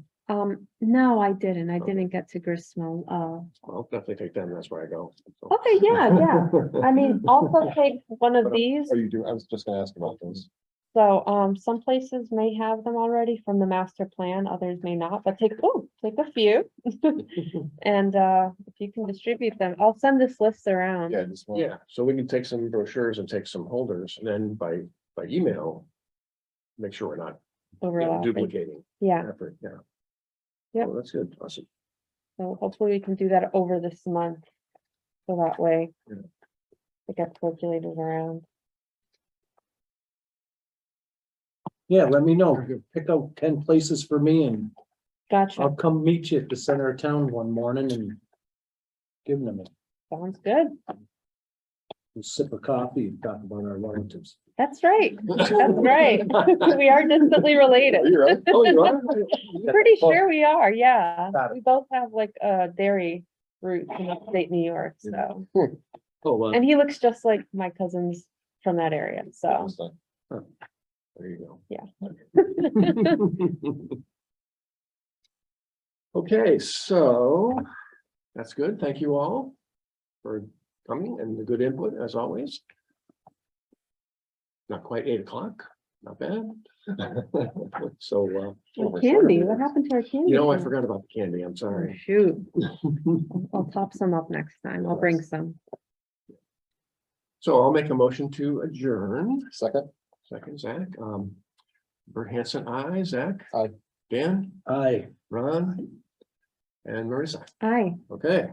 no, I didn't, I Okay. didn't get to Gristmill, I'll definitely take them, that's where I go. So. okay, yeah, I mean, also take one of But, these. Are you doing, I was just gonna ask about those. So, some places may have them already from the master plan, others may not, but take a few. And, if you can distribute them, I'll send this list around. Yeah, just one. Yeah, so we can take some brochures and take some holders, and then by email, make sure we're not Overlapping. duplicating Yeah, effort, yeah. Yep. Oh, that's good, awesome. so hopefully we can do that over this month. So that way. Yeah. It gets circulated around. Yeah, let me know, pick out 10 places for me and Gotcha, I'll come meet you at the center of town one morning and. Give them a sounds good. sip of coffee and talk about our relatives. That's right, that's right. We are distantly related. Are you really? Oh, you are? Pretty sure we are, yeah. Got it. We both have like dairy roots in upstate New York, so. Oh, well, And he looks just like my cousins from that area, so. Interesting. there you go. Yeah. Okay, so that's good. Thank you all for coming and the good input as always. Not quite 8 o'clock, not bad. So, And candy, what happened to our candy? I cane? forgot about the candy. I'm Oh, sorry. shoot, I'll top some up next time. I'll bring some. So I'll make a motion to adjourn. Second, Second, Zach. Bert Hanson, aye. Zach. Aye. Dan, Aye. Ron, and Marissa. Aye. Okay,